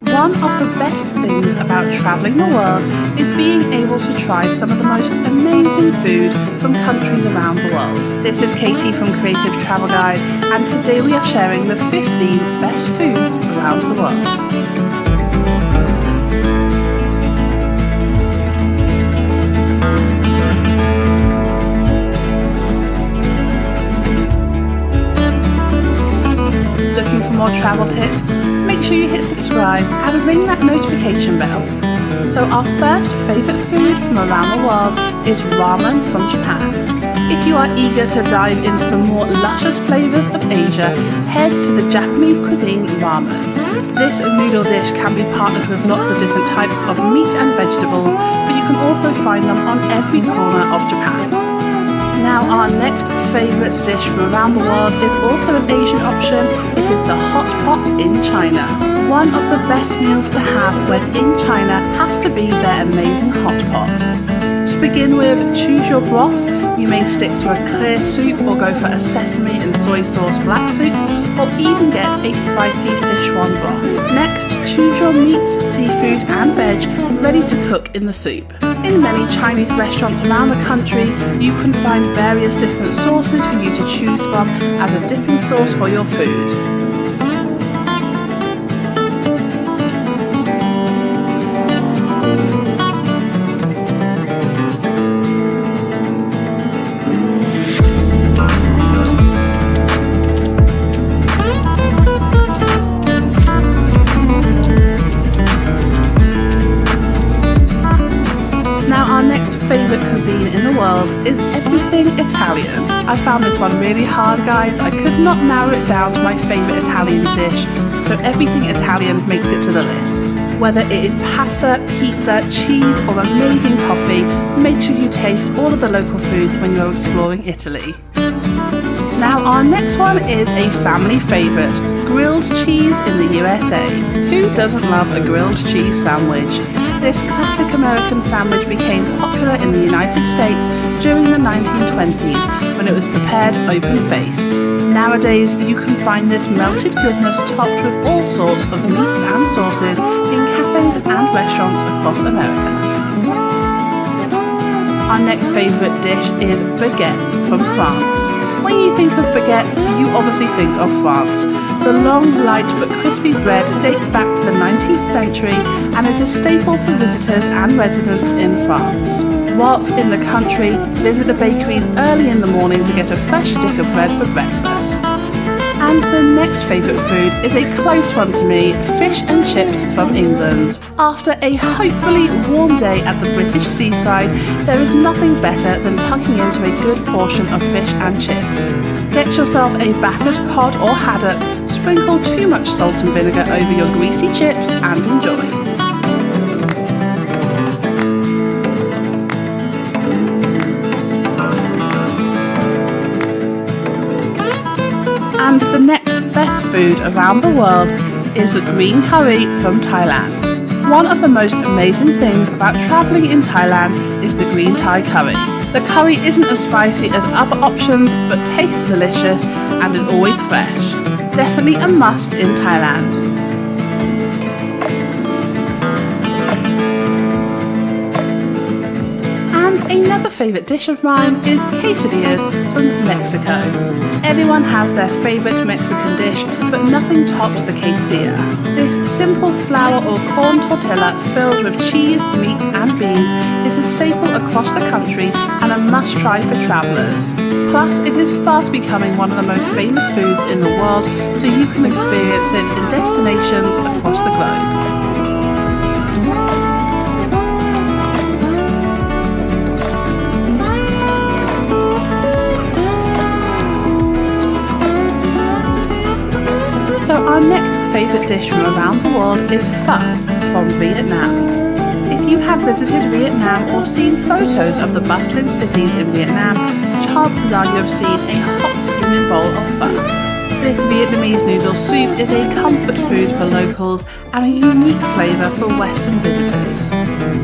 One of the best things about travelling the world is being able to try some of the most amazing food from countries around the world. This is Katie from Creative Travel Guide, and today we are sharing the 15 best foods around the world. Looking for more travel tips? Make sure you hit subscribe and ring that notification bell. So our first favourite food from around the world is ramen from Japan. If you are eager to dive into the more luscious flavours of Asia, head to the Japanese cuisine ramen. This noodle dish can be partnered with lots of different types of meat and vegetables, but you can also find them on every corner of Japan. Now our next favourite dish from around the world is also an Asian option. It is the hot pot in China. One of the best meals to have when in China has to be their amazing hot pot. To begin with, choose your broth. You may stick to a clear soup or go for a sesame and soy sauce black soup, or even get a spicy Sichuan broth. Next, choose your meats, seafood and veg ready to cook in the soup. In many Chinese restaurants around the country, you can find various different sauces for you to choose from as a dipping sauce for your food. Our next favourite cuisine in the world is everything Italian. I found this one really hard, guys. I could not narrow it down to my favourite Italian dish, so everything Italian makes it to the list. Whether it is pasta, pizza, cheese or amazing coffee, make sure you taste all of the local foods when you're exploring Italy. Now our next one is a family favourite, grilled cheese in the USA. Who doesn't love a grilled cheese sandwich? This classic American sandwich became popular in the United States during the 1920s when it was prepared open-faced. Nowadays, you can find this melted goodness topped with all sorts of meats and sauces in cafes and restaurants across America. Our next favourite dish is baguettes from France. When you think of baguettes, you obviously think of France. The long, light but crispy bread dates back to the 19th century and is a staple for visitors and residents in France. Whilst in the country, visit the bakeries early in the morning to get a fresh stick of bread for breakfast. And the next favourite food is a close one to me, fish and chips from England. After a hopefully warm day at the British seaside, there is nothing better than tucking into a good portion of fish and chips. Get yourself a battered cod or haddock, sprinkle too much salt and vinegar over your greasy chips and enjoy. And the next best food around the world is the green curry from Thailand. One of the most amazing things about travelling in Thailand is the green Thai curry. The curry isn't as spicy as other options, but tastes delicious and is always fresh. Definitely a must in Thailand. Another favourite dish of mine is quesadillas from Mexico. Everyone has their favourite Mexican dish, but nothing tops the quesadilla. This simple flour or corn tortilla filled with cheese, meats and beans is a staple across the country and a must-try for travellers. Plus, it is fast becoming one of the most famous foods in the world, so you can experience it in destinations across the globe. So our next favourite dish from around the world is pho from Vietnam. If you have visited Vietnam or seen photos of the bustling cities in Vietnam, chances are you have seen a hot steaming bowl of pho. This Vietnamese noodle soup is a comfort food for locals and a unique flavour for Western visitors.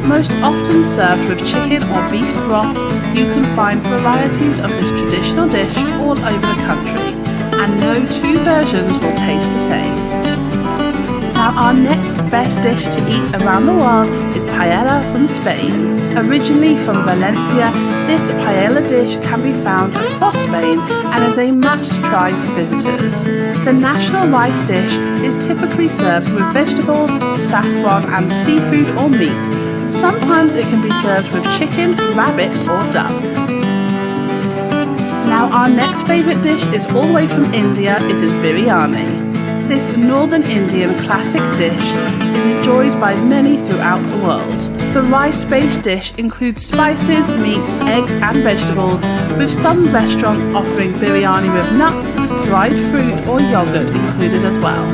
Most often served with chicken or beef broth, you can find varieties of this traditional dish all over the country, and no two versions will taste the same. Now our next best dish to eat around the world is paella from Spain. Originally from Valencia, this paella dish can be found across Spain and is a must-try for visitors. The national rice dish is typically served with vegetables, saffron and seafood or meat. Sometimes it can be served with chicken, rabbit or duck. Now our next favourite dish is all the way from India. It is biryani. This northern Indian classic dish is enjoyed by many throughout the world. The rice-based dish includes spices, meats, eggs and vegetables, with some restaurants offering biryani with nuts, dried fruit or yogurt included as well.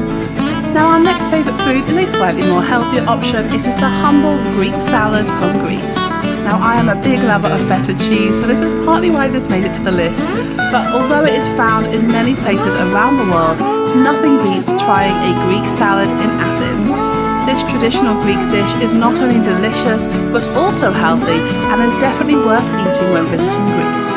Now our next favourite food is a slightly more healthier option. It is the humble Greek salad from Greece. Now I am a big lover of feta cheese, so this is partly why this made it to the list, but although it is found in many places around the world, nothing beats trying a Greek salad in Athens. This traditional Greek dish is not only delicious, but also healthy and is definitely worth eating when visiting Greece.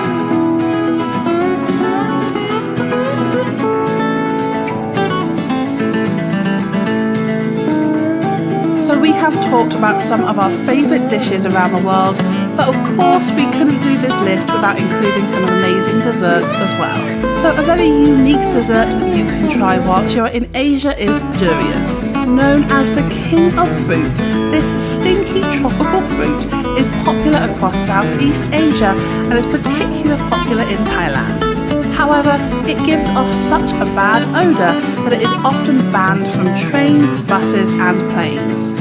So we have talked about some of our favourite dishes around the world, but of course we couldn't do this list without including some amazing desserts as well. So a very unique dessert that you can try whilst you're in Asia is durian. Known as the king of fruit, this stinky tropical fruit is popular across Southeast Asia and is particularly popular in Thailand. However, it gives off such a bad odour that it is often banned from trains, buses and planes.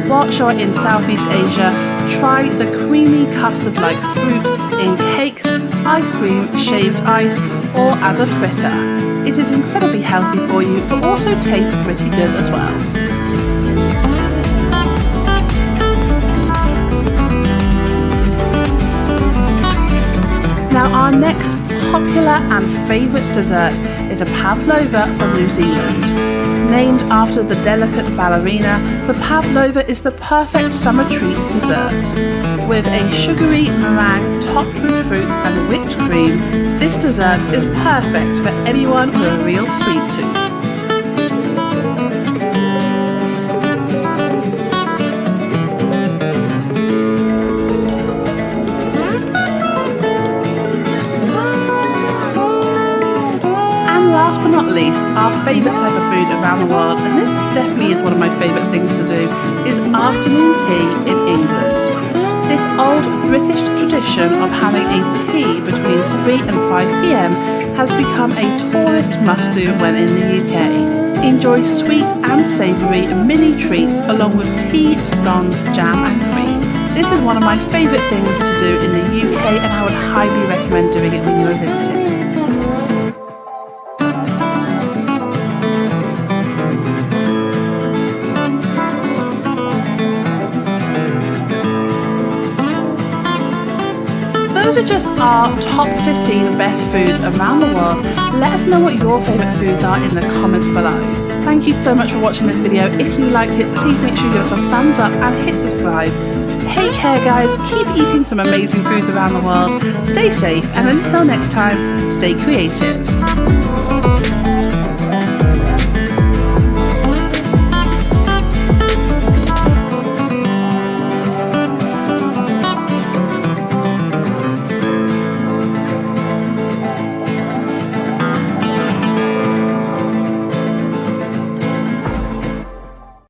Whilst you're in Southeast Asia, try the creamy custard-like fruit in cakes, ice cream, shaved ice or as a fritter. It is incredibly healthy for you but also tastes pretty good as well. Now our next popular and favourite dessert is a pavlova from New Zealand. Named after the delicate ballerina, the pavlova is the perfect summer treat dessert. With a sugary meringue topped with fruits and whipped cream, this dessert is perfect for anyone with a real sweet tooth. Last but not least, our favourite type of food around the world, and this definitely is one of my favourite things to do, is afternoon tea in England. This old British tradition of having a tea between 3 and 5 p.m. has become a tourist must-do when in the UK. Enjoy sweet and savoury mini treats along with tea, scones, jam and cream. This is one of my favourite things to do in the UK and I would highly recommend doing it when you are visiting. Those are just our top 15 best foods around the world. Let us know what your favourite foods are in the comments below. Thank you so much for watching this video. If you liked it, please make sure you give us a thumbs up and hit subscribe. Take care guys, keep eating some amazing foods around the world, stay safe and until next time, stay creative.